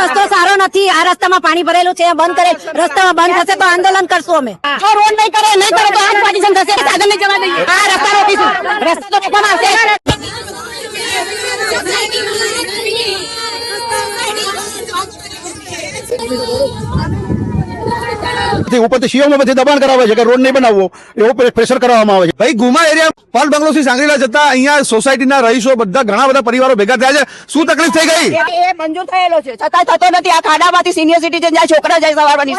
રસ્તો સારો નથી, આ રસ્તામાં પાણી ભરેલું છે, બંધ કરે, રસ્તામાં બંધ થશે તો આંદોલન કરશું અમે. જો રોડ નહીં કરે તો આ પાર્ટીશન થશે, સાધન નહીં જવા દઈએ. આ રસ્તા રોકીશું, રસ્તા તો રોકવામાં આવશે. ઉપરથી સીઓમાં બધી દબાણ કરાવે છે કે રોડ નહીં બનાવવો, એવું પ્રેશર કરવામાં આવે છે. ભાઈ ગુમા એરિયા પાલ બંગલોથી સાંગરીલા જતા અહીંયા સોસાયટીના રહીશો બધા ઘણા બધા પરિવારો ભેગા થયા છે. શું તકલીફ થઈ ગઈ? એ મંજૂર થયેલો છે છતાં થતો નથી. આ ખાડામાંથી સિનિયર સિટીઝન જાય, છોકરા જાય સવારની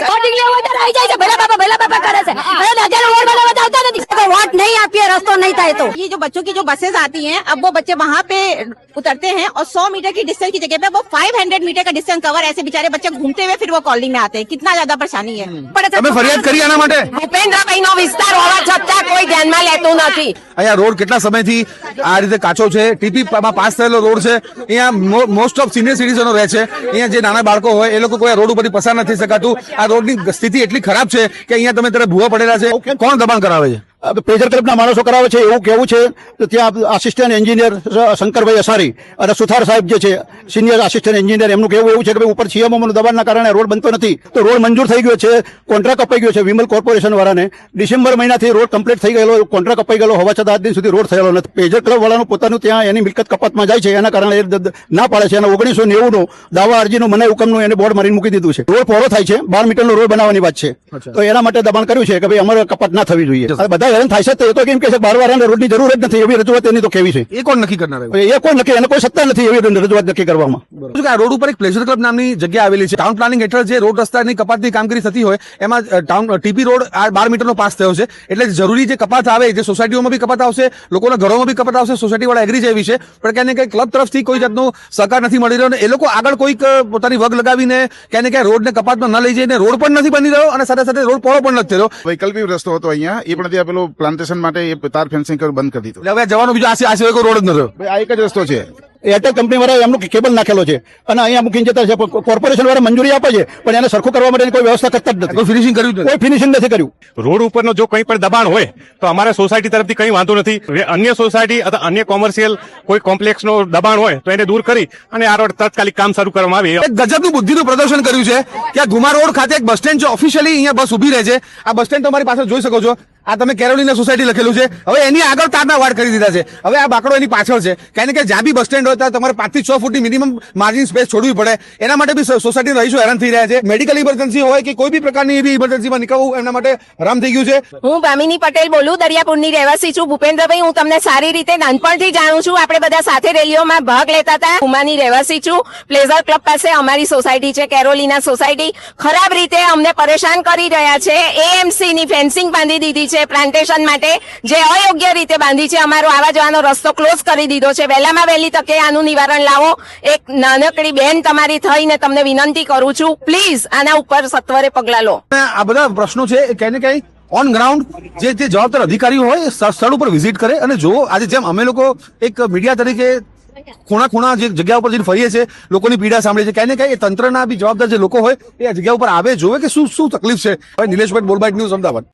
वोट नहीं आपके रस्तों नहीं था तो ये जो बच्चों की जो बसेस आती हैं, अब वो बच्चे वहाँ पे उतरते हैं और 100 मीटर की डिस्टेंस की जगह पे वो 500 मीटर का डिस्टेंस कवर, ऐसे बेचारे बच्चे घूमते हुए फिर वो कॉलोनी में आते हैं. कितना ज्यादा परेशानी है. તમે ફરિયાદ કરી આના માટે? ભૂપેન્દ્રભાઈ નો વિસ્તાર હોવા છતાં કોઈ ધ્યાનમાં લેતું નથી. અહીંયા રોડ કેટલા સમયથી આ રીતે કાચો છે, ટીપી માં પાસ થયેલો રોડ છે. અહીંયા મોસ્ટ ઓફ સિનિયર સિટીઝનો રહે છે. અહીંયા જે નાના બાળકો હોય એ લોકો કોઈ રોડ ઉપરથી પસાર નથી થકાતું. આ રોડની સ્થિતિ એટલી ખરાબ છે કે અહીંયા તમે ત્યારે ભૂવા પડેલા છે. કોણ દબાણ કરાવે છે? પ્રેશર ક્લબના માણસો કરાવે છે. એવું કેવું છે ત્યાં આસિસ્ટન્ટ એન્જિનિયર શંકરભાઈ અસારી અને સુથાર સાહેબ જે છે સિનિયર આસિસ્ટન્ટ એન્જિનિયર, એમનું કહેવું એવું છે કે ઉપર સીએમઓનું દબાણના કારણે રોડ બનતો નથી. તો રોડ મંજૂર થઈ ગયો છે, કોન્ટ્રાક્ટ અપાઈ ગયો છે વિમલ કોર્પોરેશન વાળાને. ડિસેમ્બર મહિનાથી રોડ કમ્પ્લીટ થઈ ગયેલો, કોન્ટ્રાક્ટ અપાઈ ગયેલો હોવા છતાં આજ દિન સુધી રોડ થયેલો નથી. પ્રેશર ક્લબ વાળાનું પોતાનું ત્યાં એની મિલકત કપાતમાં જાય છે, એના કારણે ના પાડે છે. અને 1990નું દાવા અરજીનું મનાઈ હુકમનું એને બોર્ડ મારીને મૂકી દીધું છે. રોડ પહોળો થાય છે, 12 મીટરનો રોડ બનાવવાની વાત છે, તો એના માટે દબાણ કર્યું છે કે ભાઈ અમારે કપાત ના થવી જોઈએ. બધા હેરાન થાય છે. તો કેમ કે છે 12 વાળાને રોડની જરૂર જ નથી, એવી રજૂઆત એની તો કેવી છે. એ કોણ નક્કી કરનાર? એ કોઈ નક્કી, એને કોઈ સત્તા નથી એવી રજૂઆત નક્કી કરવામાં. આ રોડ ઉપર એક પ્લેઝર ક્લબ નામની જગ્યા આવેલી છે. ટાઉન પ્લાનિંગ હેઠળ જે રોડ રસ્તાની કપાતની કામગીરી થતી હોય એમાં ટીપી રોડ આ 12 મીટરનો પાસ થયો છે. એટલે જરૂરી જે કપાત આવે, જે સોસાયટીઓમાં બી કપાત આવશે, લોકોના ઘરોમાં બી કપાત આવશે, સોસાયટી વાળા એગ્રી છે એ વિશે. પણ ક્યાંને ક્યાંક ક્લબ તરફથી કોઈ જાતનો સહકાર નથી મળી રહ્યો અને એ લોકો આગળ કોઈક પોતાની વગ લગાવીને ક્યાંને ક્યાંક રોડને કપાતમાં ન લઈ જઈને રોડ પણ નથી બની રહ્યો અને સાથે સાથે રોડ પહોળો પણ નથી થયો. વૈકલ્પિક રસ્તો હતો અહીંયા, એ પણ ત્યાં પેલો પ્લાન્ટેશન માટે એ તાર ફેન્સિંગ બંધ કરી દીધું. એટલે હવે જવાનો બીજો આ સિવાય કોઈ રોડ જ ન રહ્યો. આ એક જ રસ્તો છે. એરટેલ કંપની વાળા એમનું કેબલ નાખેલો છે અને અહીંયા મૂકીને જતા છે. કોર્પોરેશન વાળા મંજૂરી આપે છે પણ એને સરખું કરવા માટે કોઈ વ્યવસ્થા કરતા જ નથી. કોઈ ફિનિશિંગ કર્યું જ નથી. કોઈ ફિનિશિંગ નથી કર્યું. રોડ ઉપરનો જો કંઈ પણ દબાણ હોય તો અમારા સોસાયટી તરફથી કંઈ વાંધો નથી. અન્ય સોસાયટી અથવા અન્ય કોમર્શિયલ કોઈ કોમ્પ્લેક્સનો દબાણ હોય તો એને દૂર કરી અને આ રોડ તાત્કાલિક કામ શરૂ કરવામાં આવે. એક ગજબનું બુદ્ધિનું પ્રદર્શન કર્યું છે કે આ ગુમા રોડ ખાતે એક બસ સ્ટેન્ડ છે, ઓફિશિયલી અહીંયા બસ ઉભી રહે છે. આ બસ સ્ટેન્ડ તમારી પાસે જોઈ શકો છો. આ તમે કેરોલિના સોસાયટી લખેલું છે. હવે એની આગળ તારના વાડ કરી દીધા છે. હવે આ બાકડો એની પાછળ છે. કારણ કે જ્યાં બી બસ સ્ટેન્ડ હોય ત્યાં તમારે 5 થી 6 ફૂટની મિનિમમ માર્જિન સ્પેસ છોડવી પડે. એના માટે બી સોસાયટીના રહીશો હેરાન થઈ રહ્યા છે. મેડિકલ ઇમરજન્સી હોય કે કોઈ બી પ્રકારની એવી ઇમરજન્સીમાં નીકળવું એમના માટે હરામ થઈ ગયું છે. હું ભામિની પટેલ બોલું, દરિયાપુરની રહેવાસી છું. ભૂપેન્દ્રભાઈ, હું તમને સારી રીતે નાનપણથી જાણું છું. આપણે બધા સાથે રેલીઓમાં ભાગ લેતા હતા. ઉમાની રહેવાસી છું. પ્લેઝર ક્લબ પાસે અમારી સોસાયટી છે, કેરોલિના સોસાયટી. ખરાબ રીતે અમને પરેશાન કરી રહ્યા છે. એએમસી ની ફેન્સિંગ બાંધી દીધી છે પ્લાન્ટેશન માટે, જે અયોગ્ય રીતે બાંધી છે. અમારો આવા જવાનો રસ્તો ક્લોઝ કરી દીધો છે. વહેલામાં વહેલી તકે આનું નિવારણ લાવો. એક નાનકડી બેન તમારી થઈને તમને વિનંતી કરું છું, પ્લીઝ આના ઉપર સત્વરે પગલા લો. આ બધા પ્રશ્નો છે ક્યાંય ને ક્યાંય ઓન ગ્રાઉન્ડ જે જવાબદાર અધિકારીઓ હોય સ્થળ ઉપર વિઝિટ કરે અને જો આજે જેમ અમે લોકો એક મીડિયા તરીકે ખૂણા જે જગ્યા ઉપર જઈને ફરીએ છીએ, લોકોની પીડા સાંભળીએ છીએ, ક્યાંય ને ક્યાંય એ તંત્રના બી જવાબદાર જે લોકો હોય એ જગ્યા ઉપર આવે, જોવે કે શું તકલીફ છે. નિલેશભાઈ, બોલબાઇટ ન્યૂઝ, અમદાવાદ.